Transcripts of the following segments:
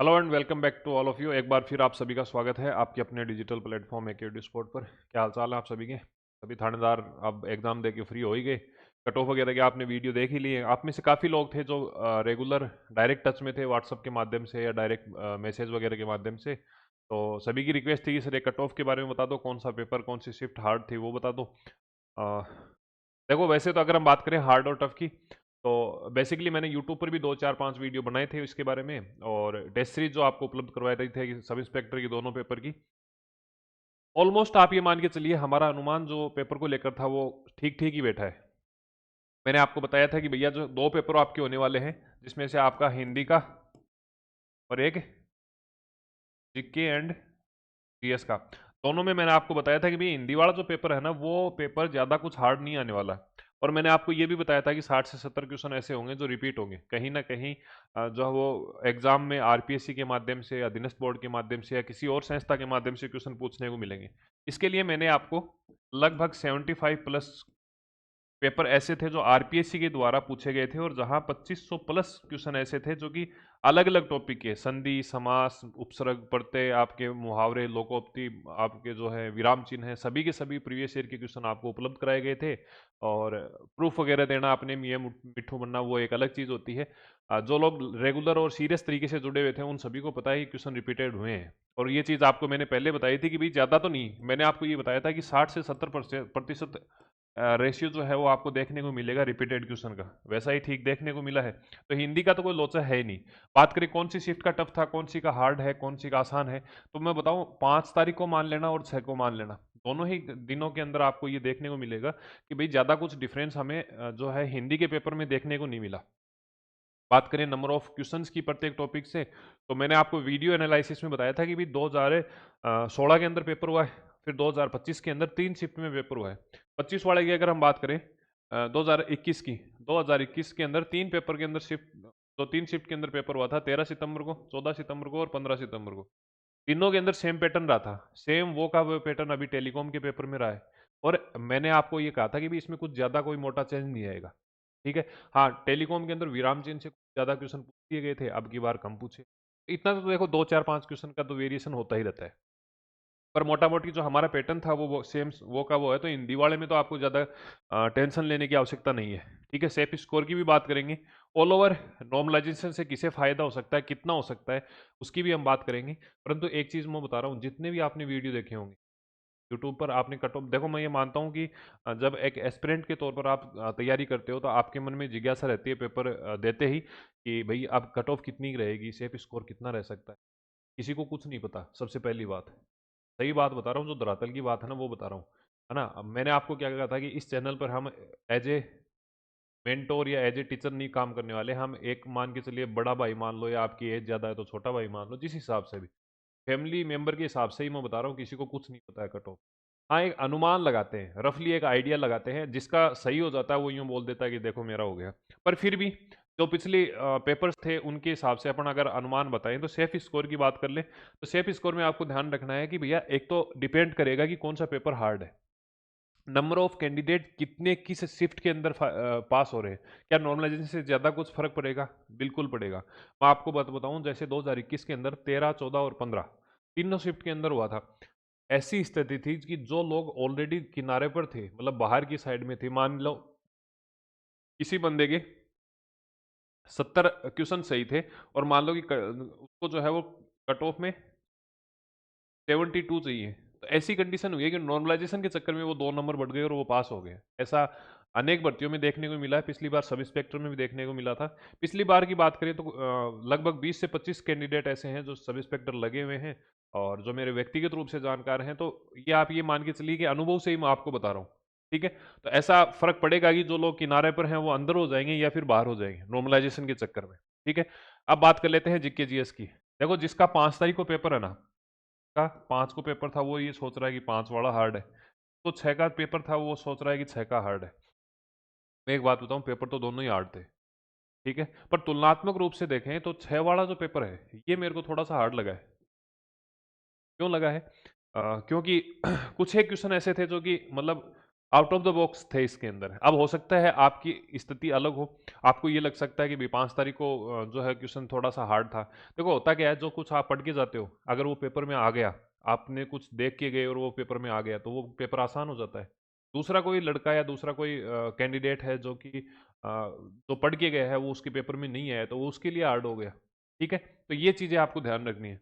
Hello and welcome back to all of you. एक बार फिर आप सभी का स्वागत है आपके अपने डिजिटल प्लेटफॉर्म एकेडी स्पोर्ट पर। क्या हाल चाल है आप सभी के? सभी थानेदार अब एग्जाम दे के फ्री हो ही गए। कट ऑफ वगैरह के आपने वीडियो देख ही लिए। आप में से काफ़ी लोग थे जो रेगुलर डायरेक्ट टच में थे व्हाट्सअप के माध्यम से या डायरेक्ट मैसेज वगैरह के माध्यम से। तो सभी की रिक्वेस्ट थी कि सर एक कट ऑफ के बारे में बता दो, कौन सा पेपर कौन सी शिफ्ट हार्ड थी वो बता दो। अ, देखो वैसे तो अगर हम बात करें हार्ड और टफ की, तो बेसिकली मैंने यूट्यूब पर भी 2 4 5 वीडियो बनाए थे इसके बारे में, और टेस्ट सीरीज जो आपको उपलब्ध करवाई रही थे सब इंस्पेक्टर की दोनों पेपर की। ऑलमोस्ट आप ये मान के चलिए हमारा अनुमान जो पेपर को लेकर था वो ठीक ठीक ही बैठा है। मैंने आपको बताया था कि भैया जो 2 पेपर आपके होने वाले हैं, जिसमें से आपका हिंदी का और एक जीके एंड जीएस का। दोनों में मैंने आपको बताया था कि भाई हिंदी वाला जो पेपर है ना वो पेपर ज़्यादा कुछ हार्ड नहीं आने वाला। और मैंने आपको ये भी बताया था कि 60 से 70 क्वेश्चन ऐसे होंगे जो रिपीट होंगे कहीं ना कहीं। जो है वो एग्जाम में आरपीएससी के माध्यम से या अधीनस्थ बोर्ड के माध्यम से या किसी और संस्था के माध्यम से क्वेश्चन पूछने को मिलेंगे। इसके लिए मैंने आपको लगभग 75+ पेपर ऐसे थे जो आरपीएससी के द्वारा पूछे गए थे, और जहां 2500+ क्वेश्चन ऐसे थे जो कि अलग अलग टॉपिक के संधि समास उपसर्ग प्रत्यय आपके मुहावरे लोकोक्ति आपके जो है विराम चिन्ह है, सभी के सभी प्रीवियस ईयर के क्वेश्चन आपको उपलब्ध कराए गए थे। और प्रूफ वगैरह देना अपने मियाँ मिट्ठू बनना वो एक अलग चीज़ होती है। जो लोग रेगुलर और सीरियस तरीके से जुड़े हुए थे उन सभी को पता है कि क्वेश्चन रिपीटेड हुए हैं। और ये चीज़ आपको मैंने पहले बताई थी कि भाई ज़्यादा तो नहीं, मैंने आपको ये बताया था कि 60 से 70% रेशियो जो है वो आपको देखने को मिलेगा रिपीटेड क्वेश्चन का, वैसा ही ठीक देखने को मिला है। तो हिंदी का तो कोई लोचा है ही नहीं। बात करें कौन सी शिफ्ट का टफ था, कौन सी का हार्ड है, कौन सी का आसान है, तो मैं बताऊं 5 तारीख को मान लेना और 6 को मान लेना, दोनों ही दिनों के अंदर आपको ये देखने को मिलेगा कि भाई ज़्यादा कुछ डिफरेंस हमें जो है हिंदी के पेपर में देखने को नहीं मिला। बात करें नंबर ऑफ क्वेश्चंस की प्रत्येक टॉपिक से, तो मैंने आपको वीडियो एनालिसिस में बताया था कि भी 2016 के अंदर पेपर हुआ है, फिर 2025 के अंदर 3 शिफ्ट में पेपर हुआ है। 25 वाले की अगर हम बात करें 2021 की, 2021 के अंदर 3 पेपर के अंदर शिफ्ट, तो 3 शिफ्ट के अंदर पेपर हुआ था 13 सितंबर को, 14 सितंबर को और 15 सितंबर को। तीनों के अंदर सेम पैटर्न रहा था, सेम वो का वो पैटर्न अभी टेलीकॉम के पेपर में रहा है। और मैंने आपको ये कहा था कि भी इसमें कुछ ज़्यादा कोई मोटा चेंज नहीं आएगा। ठीक है। हाँ, टेलीकॉम के अंदर विराम चिन्ह से कुछ ज़्यादा क्वेश्चन पूछ दिए गए थे, अब की बार कम पूछे। इतना तो देखो 2 4 5 क्वेश्चन का तो वेरिएशन होता ही रहता है। पर मोटा मोटी जो हमारा पैटर्न था वो सेम वो का वो है। तो हिंदी वाले में तो आपको ज़्यादा टेंशन लेने की आवश्यकता नहीं है। ठीक है। सेफ स्कोर की भी बात करेंगे, ऑल ओवर नॉर्मलाइजेशन से किसे फ़ायदा हो सकता है, कितना हो सकता है, उसकी भी हम बात करेंगे। परंतु एक चीज़ मैं बता रहा हूँ, जितने भी आपने वीडियो देखे होंगे यूट्यूब पर आपने कट ऑफ देखो, मैं ये मानता हूँ कि जब एक एस्पिरेंट के तौर पर आप तैयारी करते हो तो आपके मन में जिज्ञासा रहती है पेपर देते ही कि भाई अब कट ऑफ कितनी रहेगी, सेफ स्कोर कितना रह सकता है। किसी को कुछ नहीं पता, सबसे पहली बात। सही बात बता रहा हूँ, जो धरातल की बात है ना वो बता रहा हूँ, है ना। अब मैंने आपको क्या कहा था कि इस चैनल पर हम एज ए मेंटोर या एज ए टीचर नहीं काम करने वाले। हम एक मान के चलिए बड़ा भाई मान लो, या आपकी एज ज़्यादा है तो छोटा भाई मान लो, जिस हिसाब से भी फैमिली मेंबर के हिसाब से ही मैं बता रहा हूँ। किसी को कुछ नहीं पता है कट ऑफ। हाँ, एक अनुमान लगाते हैं, रफली एक आइडिया लगाते हैं, जिसका सही हो जाता है वो यूँ बोल देता है कि देखो मेरा हो गया। पर फिर भी जो पिछले पेपर्स थे उनके हिसाब से अपन अगर अनुमान बताएं तो सेफ स्कोर की बात कर ले, तो सेफ स्कोर में आपको ध्यान रखना है कि भैया एक तो डिपेंड करेगा कि कौन सा पेपर हार्ड है। नंबर ऑफ कैंडिडेट कितने किस शिफ्ट के अंदर पास हो रहे हैं, क्या नॉर्मलाइजेशन से ज़्यादा कुछ फर्क पड़ेगा? बिल्कुल पड़ेगा। मैं आपको बात बताऊं, जैसे 2021 के अंदर 13 14 और 15 तीनों शिफ्ट के अंदर हुआ था। ऐसी स्थिति थी कि जो लोग ऑलरेडी किनारे पर थे, मतलब बाहर की साइड में थे, मान लो किसी बंदे के 70 क्वेश्चन सही थे, और मान लो कि उसको जो है वो कट ऑफ में 72 चाहिए, तो ऐसी कंडीशन हुई है कि नॉर्मलाइजेशन के चक्कर में वो 2 नंबर बढ़ गए और वो पास हो गए। ऐसा अनेक भर्तियों में देखने को मिला है, पिछली बार सब इंस्पेक्टर में भी देखने को मिला था। पिछली बार की बात करें तो लगभग 20 से 25 कैंडिडेट ऐसे हैं जो सब इंस्पेक्टर लगे हुए हैं, और जो मेरे व्यक्तिगत रूप से जानकार हैं। तो ये आप ये मान के चलिए कि अनुभव से ही मैं आपको बता रहा हूँ। ठीक है। तो ऐसा फर्क पड़ेगा कि जो लोग किनारे पर हैं वो अंदर हो जाएंगे या फिर बाहर हो जाएंगे नॉर्मलाइजेशन के चक्कर में। ठीक है। अब बात कर लेते हैं जीके जीएस की। देखो जिसका 5 तारीख को पेपर है ना, का 5 को पेपर था वो ये सोच रहा है कि 5 वाला हार्ड है, तो 6 का पेपर था वो सोच रहा है कि 6 का हार्ड है। मैं एक बात बताऊं, पेपर तो दोनों ही हार्ड थे। ठीक है। पर तुलनात्मक रूप से देखें तो 6 वाला जो पेपर है ये मेरे को थोड़ा सा हार्ड लगा है। क्यों लगा है? क्योंकि कुछ एक क्वेश्चन ऐसे थे जो कि मतलब आउट ऑफ द बॉक्स थे इसके अंदर। अब हो सकता है आपकी स्थिति अलग हो, आपको ये लग सकता है कि भाई 5 तारीख को जो है क्वेश्चन थोड़ा सा हार्ड था। देखो होता क्या है, जो कुछ आप पढ़ के जाते हो अगर वो पेपर में आ गया, आपने कुछ देख के गए और वो पेपर में आ गया तो वो पेपर आसान हो जाता है। दूसरा कोई लड़का या दूसरा कोई कैंडिडेट है जो कि जो पढ़ के गया है वो उसके पेपर में नहीं आया तो वो उसके लिए हार्ड हो गया। ठीक है, तो ये चीज़ें आपको ध्यान रखनी है।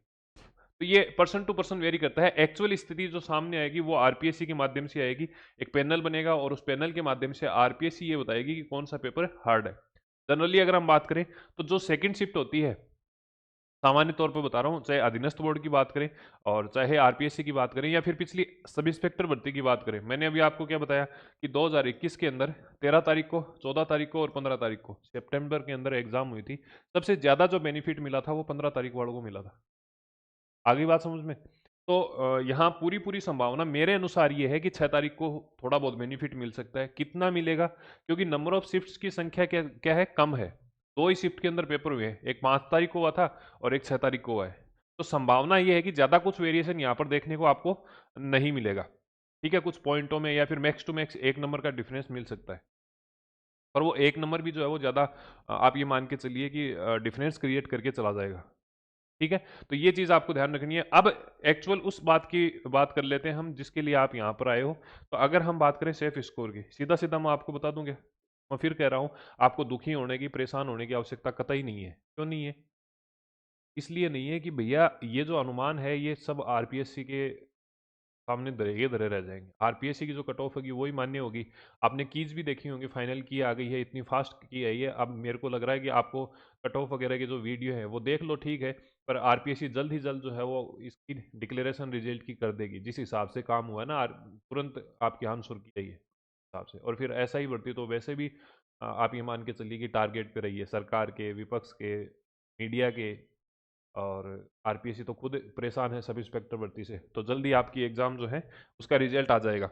तो ये पर्सन टू पर्सन वेरी करता है। एक्चुअल स्थिति जो सामने आएगी वो आरपीएससी के माध्यम से आएगी। एक पैनल बनेगा और उस पैनल के माध्यम से आरपीएससी ये बताएगी कि कौन सा पेपर हार्ड है। जनरली अगर हम बात करें तो जो सेकंड शिफ्ट होती है, सामान्य तौर पर बता रहा हूँ, चाहे अधीनस्थ बोर्ड की बात करें और चाहे आरपीएससी की बात करें या फिर पिछली सब इंस्पेक्टर भर्ती की बात करें, मैंने अभी आपको क्या बताया कि 2021 के अंदर 13 तारीख को, 14 तारीख को और 15 तारीख को सितंबर के अंदर एग्जाम हुई थी। सबसे ज्यादा जो बेनिफिट मिला था वो 15 तारीख वालों को मिला था। आगे बात समझ में? तो यहाँ पूरी पूरी संभावना मेरे अनुसार ये है कि 6 तारीख को थोड़ा बहुत बेनिफिट मिल सकता है। कितना मिलेगा? क्योंकि नंबर ऑफ शिफ्ट्स की संख्या क्या क्या है, कम है। 2 ही शिफ्ट के अंदर पेपर हुए हैं, एक 5 तारीख को हुआ था और एक 6 तारीख को हुआ है। तो संभावना ये है कि ज़्यादा कुछ वेरिएशन यहाँ पर देखने को आपको नहीं मिलेगा। ठीक है, कुछ पॉइंटों में या फिर मैक्स टू मैक्स 1 नंबर का डिफरेंस मिल सकता है। पर वो 1 नंबर भी जो है वो ज़्यादा आप ये मान के चलिए कि डिफरेंस क्रिएट करके चला जाएगा। ठीक है, तो ये चीज़ आपको ध्यान रखनी है। अब एक्चुअल उस बात की बात कर लेते हैं हम जिसके लिए आप यहाँ पर आए हो। तो अगर हम बात करें सेफ स्कोर की, सीधा सीधा मैं आपको बता दूं क्या, मैं फिर कह रहा हूँ, आपको दुखी होने की, परेशान होने की आवश्यकता कतई नहीं है। क्यों नहीं है? इसलिए नहीं है कि भैया ये जो अनुमान है ये सब आरपीएससी के सामने धरे धरे रह जाएंगे। आरपीएससी की जो कट ऑफ होगी वही मान्य होगी। आपने कीज भी देखी होंगी, फाइनल की आ गई है, इतनी फास्ट की आई है। अब मेरे को लग रहा है कि आपको कट ऑफ वगैरह की जो वीडियो है वो देख लो, ठीक है, पर आरपीएससी जल्द ही जल्द जो है वो इसकी डिक्लेरेशन रिजल्ट की कर देगी। जिस हिसाब से काम हुआ है ना, तुरंत आपकी आंसर की गई है हिसाब से। और फिर ऐसा ही बढ़ती तो वैसे भी आप ये मान के चलिए कि टारगेट पे रही है सरकार के, विपक्ष के, मीडिया के, और आरपीएससी तो खुद परेशान है सब इंस्पेक्टर भर्ती से। तो जल्दी आपकी एग्जाम जो है उसका रिजल्ट आ जाएगा।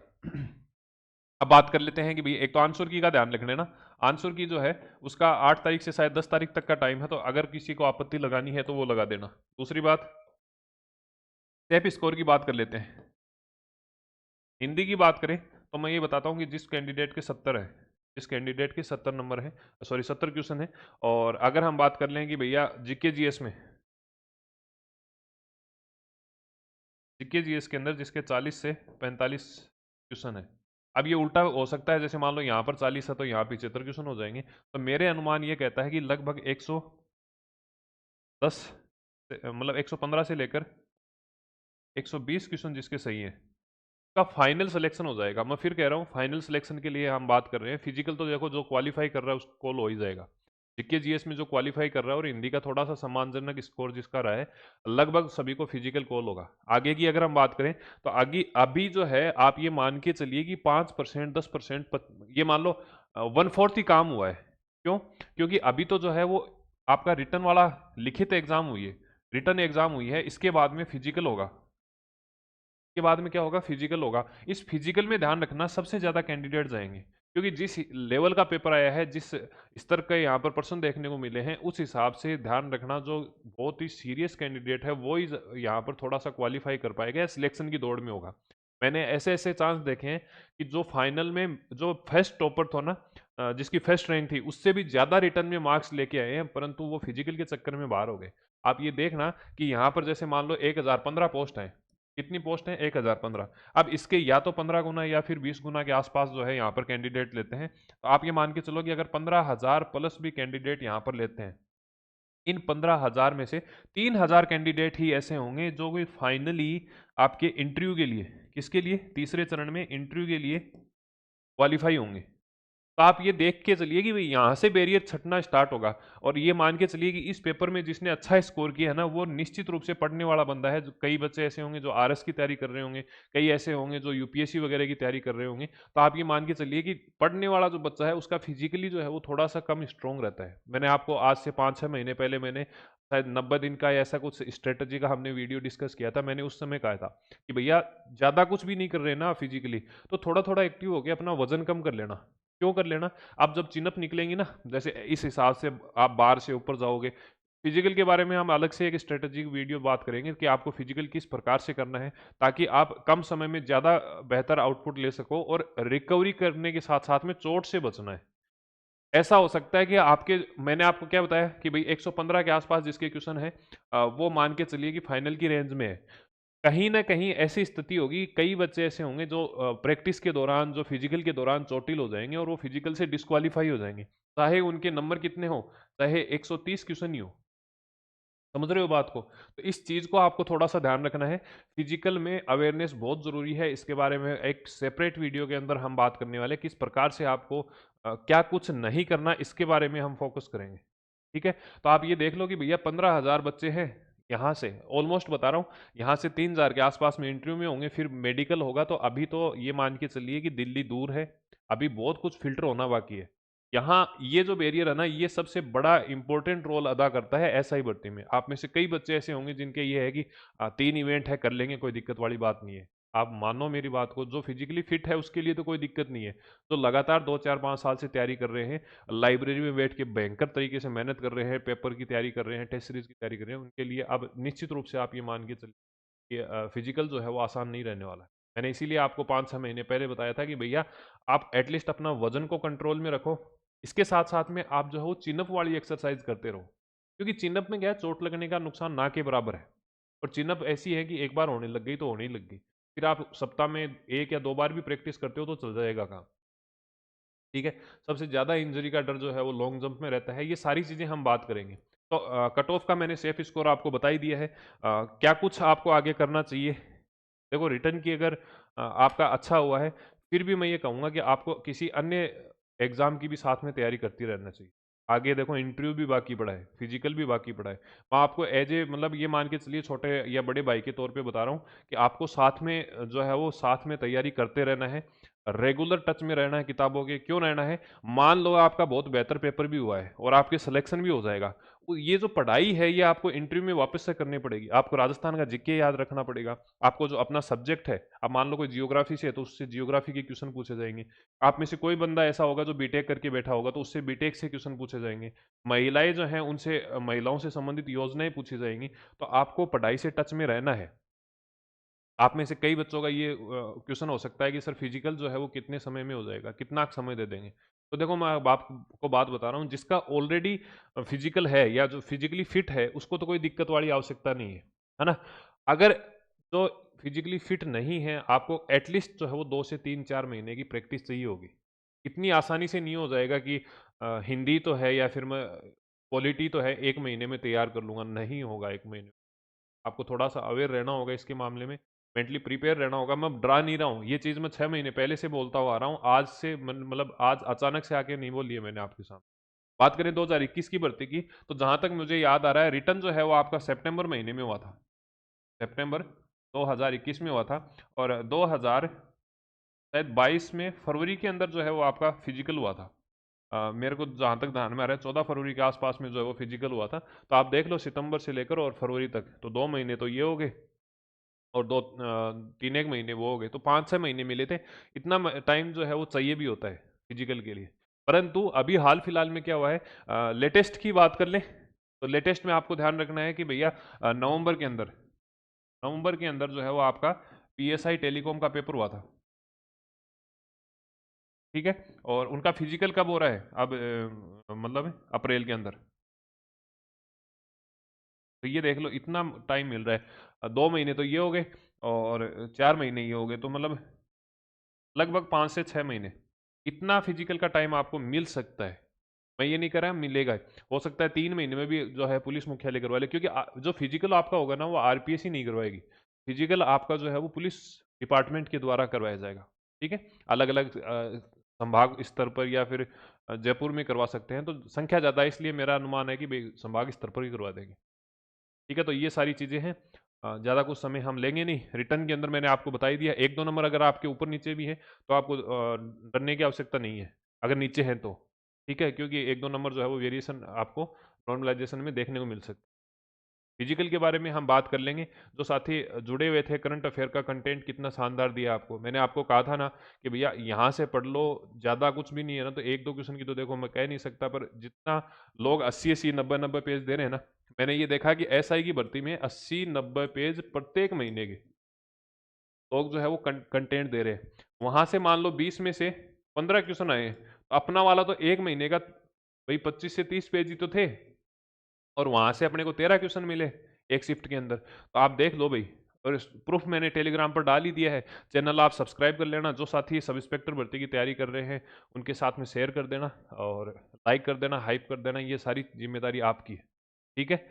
अब बात कर लेते हैं कि भाई एक तो आंसर की का ध्यान रख लेना। आंसर की जो है उसका 8 तारीख से शायद 10 तारीख तक का टाइम है, तो अगर किसी को आपत्ति लगानी है तो वो लगा देना। दूसरी बात, सेफ स्कोर की बात कर लेते हैं। हिंदी की बात करें तो मैं ये बताता हूँ कि जिस कैंडिडेट के 70 है, जिस कैंडिडेट के 70 नंबर है, सॉरी 70 क्वेश्चन है, और अगर हम बात कर लें कि भैया जीके जीएस में, जीके जीएस के अंदर जिसके 40 से 45 क्वेश्चन है। अब ये उल्टा हो सकता है, जैसे मान लो यहाँ पर 40 है तो यहाँ 75 क्वेश्चन हो जाएंगे। तो मेरे अनुमान ये कहता है कि लगभग 110 मतलब 115 से लेकर 120 क्वेश्चन जिसके सही है का फाइनल सिलेक्शन हो जाएगा। मैं फिर कह रहा हूँ, फाइनल सिलेक्शन के लिए हम बात कर रहे हैं। फिजिकल तो देखो जो क्वालिफाई कर रहा है उसको हो ही जाएगा। जीके जीएस में जो क्वालिफाई कर रहा है और हिंदी का थोड़ा सा सम्मानजनक स्कोर जिसका रहा है, लगभग सभी को फिजिकल कॉल होगा। आगे की अगर हम बात करें तो आगे अभी जो है आप ये मान के चलिए कि 5%, 10%, ये मान लो 1/4 ही काम हुआ है। क्यों? क्योंकि अभी तो जो है वो आपका रिटर्न वाला लिखित एग्जाम हुई है, रिटर्न एग्जाम हुई है, इसके बाद में फिजिकल होगा। के बाद में क्या होगा? फिजिकल होगा। इस फिजिकल में ध्यान रखना सबसे ज्यादा कैंडिडेट जाएंगे, क्योंकि जिस लेवल का पेपर आया है, जिस स्तर के यहाँ पर प्रश्न देखने को मिले हैं, उस हिसाब से ध्यान रखना जो बहुत ही सीरियस कैंडिडेट है वो ही यहाँ पर थोड़ा सा क्वालिफाई कर पाएगा, सिलेक्शन की दौड़ में होगा। मैंने ऐसे ऐसे चांस देखे हैं कि जो फाइनल में जो फर्स्ट टॉपर था ना, जिसकी फर्स्ट रैंक थी, उससे भी ज्यादा रिटर्न में मार्क्स लेके आए हैं, परंतु वो फिजिकल के चक्कर में बाहर हो गए। आप ये देखना कि यहाँ पर जैसे मान लो 1015 पोस्ट है, कितनी पोस्ट है? 1015। अब इसके या तो 15 गुना या फिर 20 गुना के आसपास जो है यहाँ पर कैंडिडेट लेते हैं। तो आप ये मान के चलो कि अगर 15,000 प्लस भी कैंडिडेट यहाँ पर लेते हैं, इन 15,000 में से 3,000 कैंडिडेट ही ऐसे होंगे जो कि फाइनली आपके इंटरव्यू के लिए, किसके लिए? तीसरे चरण में इंटरव्यू के लिए क्वालिफाई होंगे। तो आप ये देख के चलिए कि भाई यहाँ से बैरियर छटना स्टार्ट होगा। और ये मान के चलिए कि इस पेपर में जिसने अच्छा स्कोर किया है ना, वो निश्चित रूप से पढ़ने वाला बंदा है। कई बच्चे ऐसे होंगे जो आरएस की तैयारी कर रहे होंगे, कई ऐसे होंगे जो यूपीएससी वगैरह की तैयारी कर रहे होंगे। तो आप ये मान के चलिए कि पढ़ने वाला जो बच्चा है उसका फिजिकली जो है वो थोड़ा सा कम स्ट्रॉन्ग रहता है। मैंने आपको आज से 5-6 महीने पहले मैंने शायद 90 दिन का या ऐसा कुछ स्ट्रेटजी का हमने वीडियो डिस्कस किया था। मैंने उस समय कहा था कि भैया ज़्यादा कुछ भी नहीं कर रहे ना फिजिकली, तो थोड़ा थोड़ा एक्टिव होकर अपना वजन कम कर लेना। क्यों कर लेना? आप जब चिनअप निकलेंगी ना, जैसे इस हिसाब से आप बार से ऊपर जाओगे, फिजिकल के बारे में हम अलग से एक स्ट्रेटेजिक वीडियो बात करेंगे कि आपको फिजिकल किस प्रकार से करना है, ताकि आप कम समय में ज़्यादा बेहतर आउटपुट ले सको और रिकवरी करने के साथ साथ में चोट से बचना है। ऐसा हो सकता है कि आपके, मैंने आपको क्या बताया कि भाई 115 के आसपास जिसके क्वेश्चन है, वो मान के चलिए कि फाइनल की रेंज में है। कहीं न कहीं ऐसी स्थिति होगी, कई बच्चे ऐसे होंगे जो प्रैक्टिस के दौरान, जो फिजिकल के दौरान चोटिल हो जाएँगे और वो फिजिकल से डिस्क्वालीफाई हो जाएँगे। चाहे उनके नंबर कितने हों, चाहे 130 क्वेश्चन ही हो। समझ रहे हो बात को? तो इस चीज़ को आपको थोड़ा-सा ध्यान रखना है। फिजिकल में अवेयरनेस बहुत ज़रूरी है, इसके बारे में एक सेपरेट वीडियो के अंदर हम बात करने वाले हैं, किस प्रकार से आपको क्या कुछ नहीं करना, इसके बारे में हम फ़ोकस करेंगे। ठीक है? तो आप ये देख लो कि भैया 15,000 बच्चे हैं, यहाँ से ऑलमोस्ट बता रहा हूँ, यहाँ से 3,000 के आस-पास में इंटरव्यू में होंगे, फिर मेडिकल होगा, तो अभी तो ये मान के चलिए कि दिल्ली दूर है, अभी बहुत कुछ फ़िल्टर होना बाकी है। यहाँ ये जो बैरियर है ना, ये सबसे बड़ा इंपॉर्टेंट रोल अदा करता है एसआई भर्ती में। आप में से कई बच्चे ऐसे होंगे जिनके ये है कि 3 इवेंट है, कर लेंगे, कोई दिक्कत वाली बात नहीं है। आप मानो मेरी बात को, जो फिजिकली फिट है उसके लिए तो कोई दिक्कत नहीं है। जो लगातार 2, 4, 5 साल से तैयारी कर रहे हैं, लाइब्रेरी में बैठ के भयंकर तरीके से मेहनत कर रहे हैं, पेपर की तैयारी कर रहे हैं, टेस्ट सीरीज की तैयारी कर रहे हैं, उनके लिए अब निश्चित रूप से आप ये मान के चलिए कि फिजिकल जो है वो आसान नहीं रहने वाला है। मैंने इसीलिए आपको 5-6 महीने पहले बताया था कि भैया आप एटलीस्ट अपना वजन को कंट्रोल में रखो। इसके साथ-साथ में आप जो है वो चिन अप वाली एक्सरसाइज करते रहो। क्योंकि चिन अप में क्या है, चोट लगने का नुकसान ना के बराबर है। और चिन अप ऐसी है कि एक बार होने लग गई तो होने ही लग गई। फिर आप सप्ताह में 1 या 2 बार भी प्रैक्टिस करते हो तो चल जाएगा काम। ठीक है? सबसे ज़्यादा इंजरी का डर जो है वो लॉन्ग जंप में रहता है। ये सारी चीज़ें हम बात करेंगे। तो कट ऑफ का मैंने सेफ स्कोर आपको बता ही दिया है। क्या कुछ आपको आगे करना चाहिए? देखो, रिटर्न की अगर आपका अच्छा हुआ है, फिर भी मैं ये कहूँगा कि आपको किसी अन्य एग्ज़ाम की भी साथ में तैयारी करती रहना चाहिए। आगे देखो, इंटरव्यू भी बाकी पड़ा है, फिजिकल भी बाकी पड़ा है। मैं आपको एज ए, मतलब ये मान के चलिए, छोटे या बड़े भाई के तौर पे बता रहा हूँ कि आपको साथ में जो है वो साथ में तैयारी करते रहना है। रेगुलर टच में रहना है किताबों के। क्यों रहना है? मान लो आपका बहुत बेहतर पेपर भी हुआ है और आपके सिलेक्शन भी हो जाएगा। ये जो पढ़ाई है ये आपको इंटरव्यू में वापस से करनी पड़ेगी। आपको राजस्थान का जीके याद रखना पड़ेगा। आपको जो अपना सब्जेक्ट है, अब मान लो कोई जियोग्राफी से है तो उससे जियोग्राफी के क्वेश्चन पूछे जाएंगे। आप में से कोई बंदा ऐसा होगा जो बीटेक करके बैठा होगा तो उससे बीटेक से क्वेश्चन पूछे जाएंगे। महिलाएं जो हैं उनसे महिलाओं से संबंधित योजनाएं पूछी जाएंगी। तो आपको पढ़ाई से टच में रहना है। आप में से कई बच्चों का ये क्वेश्चन हो सकता है कि सर फिजिकल जो है वो कितने समय में हो जाएगा, कितना समय दे देंगे? तो देखो, मैं अब आपको बात बता रहा हूँ, जिसका ऑलरेडी फिजिकल है या जो फिजिकली फिट है उसको तो कोई दिक्कत वाली आवश्यकता नहीं है ना? अगर जो फिजिकली फिट नहीं है, आपको एटलीस्ट जो है वो 2 से 3-4 महीने की प्रैक्टिस चाहिए होगी। इतनी आसानी से नहीं हो जाएगा कि हिंदी तो है या फिर मैं पॉलिटी तो है, 1 महीने में तैयार कर लूंगा, नहीं होगा 1 महीने। आपको थोड़ा-सा अवेयर रहना होगा इसके मामले में, मेंटली प्रिपेयर रहना होगा। मैं डरा नहीं रहा हूँ, ये चीज़ मैं 6 महीने पहले से बोलता हुआ आ रहा हूँ। आज से मतलब आज अचानक से आके नहीं बोली है मैंने आपके सामने। बात करें 2021 की भर्ती की, तो जहाँ तक मुझे याद आ रहा है, रिटर्न जो है वो आपका सितंबर महीने में हुआ था। सितंबर 2021 में हुआ था और 2000 शायद 22 में फरवरी के अंदर जो है वो आपका फिजिकल हुआ था। मेरे को जहाँ तक ध्यान में आ रहा है 14 फरवरी के आसपास में जो है वो फिजिकल हुआ था। तो आप देख लो, सितंबर से लेकर और फरवरी तक तो 2 महीने तो ये हो गए और 3 एक महीने वो हो गए, तो 5-6 महीने मिले थे। इतना टाइम जो है वो चाहिए भी होता है फिजिकल के लिए। परंतु अभी हाल फिलहाल में क्या हुआ है, लेटेस्ट की बात कर लें तो लेटेस्ट में आपको ध्यान रखना है कि भैया नवंबर के अंदर जो है वो आपका पीएसआई टेलीकॉम का पेपर हुआ था। ठीक है? और उनका फिजिकल कब हो रहा है अब, मतलब अप्रैल के अंदर। तो ये देख लो, इतना टाइम मिल रहा है। 2 महीने तो ये हो गए और 4 महीने ये हो गए, तो मतलब लगभग 5 से 6 महीने इतना फिजिकल का टाइम आपको मिल सकता है। मैं ये नहीं कह रहा मिलेगा ही। हो सकता है 3 महीने में भी जो है पुलिस मुख्यालय करवा ले, क्योंकि जो फिजिकल आपका होगा ना वो आरपीएस ही नहीं करवाएगी। फिजिकल आपका जो है वो पुलिस डिपार्टमेंट के द्वारा करवाया जाएगा। ठीक है? अलग अलग संभाग स्तर पर या फिर जयपुर में करवा सकते हैं, तो संख्या ज़्यादा है इसलिए मेरा अनुमान है कि भाई संभाग स्तर पर ही करवा देंगे। ठीक है? तो ये सारी चीज़ें हैं। ज़्यादा कुछ समय हम लेंगे नहीं। रिटर्न के अंदर मैंने आपको बता ही दिया, 1-2 नंबर अगर आपके ऊपर नीचे भी है तो आपको डरने की आवश्यकता नहीं है, अगर नीचे हैं तो। ठीक है? क्योंकि 1-2 नंबर जो है वो वेरिएशन आपको नॉर्मलाइजेशन में देखने को मिल सकता है। फिजिकल के बारे में हम बात कर लेंगे। जो साथी जुड़े हुए थे, करंट अफेयर का कंटेंट कितना शानदार दिया आपको। मैंने आपको कहा था ना कि भैया यहाँ से पढ़ लो, ज़्यादा कुछ भी नहीं है ना, तो एक दो क्वेश्चन की तो देखो मैं कह नहीं सकता, पर जितना लोग 80-80 90-90 पेज दे रहे हैं ना, मैंने ये देखा कि एसआई की भर्ती में 80-90 पेज प्रत्येक महीने के लोग जो है वो कंटेंट दे रहे हैं। वहां से मान लो 20 में से 15 क्वेश्चन आए, तो अपना वाला तो एक महीने का भाई 25 से 30 पेज ही तो थे, और वहां से अपने को 13 क्वेश्चन मिले एक शिफ्ट के अंदर। तो आप देख लो भाई, और प्रूफ मैंने टेलीग्राम पर डाल ही दिया है। चैनल आप सब्सक्राइब कर लेना। जो साथी सब इंस्पेक्टर भर्ती की तैयारी कर रहे हैं उनके साथ में शेयर कर देना, और लाइक कर देना, हाइप कर देना, ये सारी जिम्मेदारी आपकी है, ठीक है।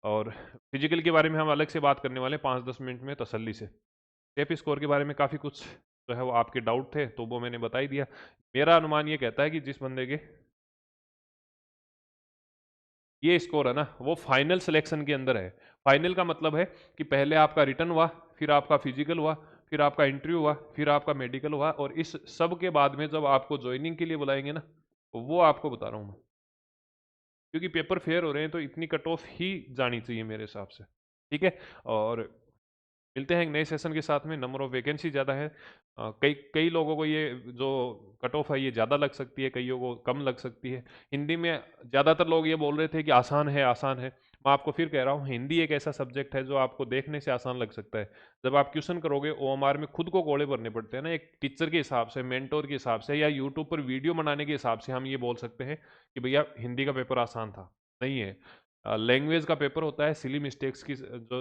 और फिजिकल के बारे में हम अलग से बात करने वाले हैं 5-10 मिनट में तसल्ली से। टेप स्कोर के बारे में काफ़ी कुछ जो है वो आपके डाउट थे, तो वो मैंने बता ही दिया। मेरा अनुमान ये कहता है कि जिस बंदे के ये स्कोर है ना, वो फाइनल सिलेक्शन के अंदर है। फाइनल का मतलब है कि पहले आपका रिटर्न हुआ, फिर आपका फिजिकल हुआ, फिर आपका इंटरव्यू हुआ, फिर आपका मेडिकल हुआ, और इस सब के बाद में जब आपको ज्वाइनिंग के लिए बुलाएंगे ना, तो वो आपको बता रहा हूँ मैं, क्योंकि पेपर फेयर हो रहे हैं तो इतनी कट ऑफ ही जानी चाहिए मेरे हिसाब से, ठीक है। और मिलते हैं एक नए सेशन के साथ में। नंबर ऑफ वैकेंसी ज़्यादा है, कई कई लोगों को ये जो कट ऑफ है ये ज़्यादा लग सकती है, कईयों को कम लग सकती है। हिंदी में ज़्यादातर लोग ये बोल रहे थे कि आसान है, आसान है। मैं आपको फिर कह रहा हूँ, हिंदी एक ऐसा सब्जेक्ट है जो आपको देखने से आसान लग सकता है। जब आप क्वेश्चन करोगे ओएमआर में खुद को कोड़े भरने पड़ते हैं ना, एक टीचर के हिसाब से, मेंटोर के हिसाब से, या यूट्यूब पर वीडियो बनाने के हिसाब से हम ये बोल सकते हैं कि भैया हिंदी का पेपर आसान था, नहीं है। लैंग्वेज का पेपर होता है, सिली मिस्टेक्स की जो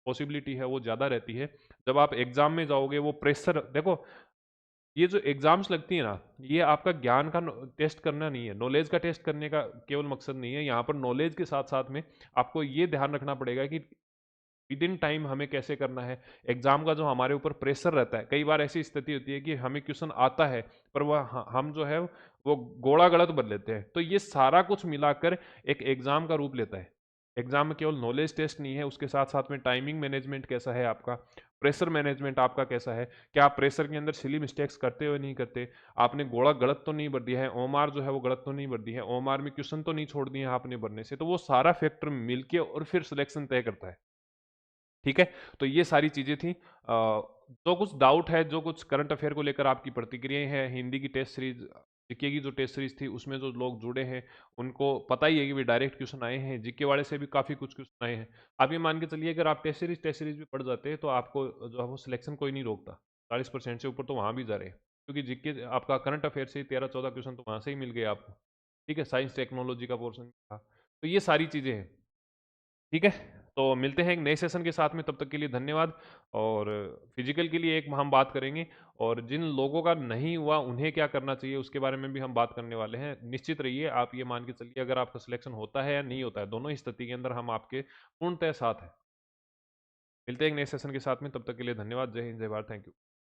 पॉसिबिलिटी है वो ज़्यादा रहती है। जब आप एग्जाम में जाओगे, वो प्रेशर देखो, ये जो एग्जाम्स लगती है ना, ये आपका ज्ञान का टेस्ट करना नहीं है, नॉलेज का टेस्ट करने का केवल मकसद नहीं है। यहाँ पर नॉलेज के साथ साथ में आपको ये ध्यान रखना पड़ेगा कि विद इन टाइम हमें कैसे करना है। एग्जाम का जो हमारे ऊपर प्रेशर रहता है, कई बार ऐसी स्थिति होती है कि हमें क्वेश्चन आता है, पर वह हम जो है वो गोला गलत बदल लेते हैं। तो ये सारा कुछ मिलाकर एक एग्जाम का रूप लेता है। एग्जाम में केवल नॉलेज टेस्ट नहीं है, उसके साथ साथ में टाइमिंग मैनेजमेंट कैसा है आपका, प्रेशर मैनेजमेंट आपका कैसा है, क्या आप प्रेशर के अंदर सिली मिस्टेक्स करते हो नहीं करते, आपने गोला गलत तो नहीं भर दिया है, ओमार जो है वो गलत तो नहीं भर दी है, ओमार में क्वेश्चन तो नहीं छोड़ दिए हैं आपने भरने से। तो वो सारा फैक्टर मिलके और फिर सिलेक्शन तय करता है, ठीक है। तो ये सारी चीजें थी। जो कुछ डाउट है, जो कुछ करंट अफेयर को लेकर आपकी प्रतिक्रियाएं हैं, हिंदी की टेस्ट सीरीज, जीके की जो टेस्ट सीरीज थी उसमें जो लोग जुड़े हैं उनको पता ही है कि भी डायरेक्ट क्वेश्चन आए हैं, जीके वाले से भी काफ़ी कुछ क्वेश्चन आए हैं। आप ये मान के चलिए, अगर आप टेस्ट सीरीज भी पढ़ जाते हैं तो आपको जो है वो सिलेक्शन कोई नहीं रोकता। 40% से ऊपर तो वहाँ भी जा रहे हैं, क्योंकि जीके आपका करंट अफेयर से 13-14 क्वेश्चन तो वहाँ से ही मिल गए आपको, ठीक है। साइंस टेक्नोलॉजी का पोर्सन था। तो ये सारी चीज़ें हैं, ठीक है। तो मिलते हैं एक नए सेशन के साथ में, तब तक के लिए धन्यवाद। और फिजिकल के लिए एक हम बात करेंगे, और जिन लोगों का नहीं हुआ उन्हें क्या करना चाहिए उसके बारे में भी हम बात करने वाले हैं। निश्चित रहिए, आप ये मान के चलिए, अगर आपका सिलेक्शन होता है या नहीं होता है, दोनों ही स्थिति के अंदर हम आपके पूर्णतः साथ हैं। मिलते हैं एक नए सेशन के साथ में, तब तक के लिए धन्यवाद। जय हिंद, जय भारत, थैंक यू।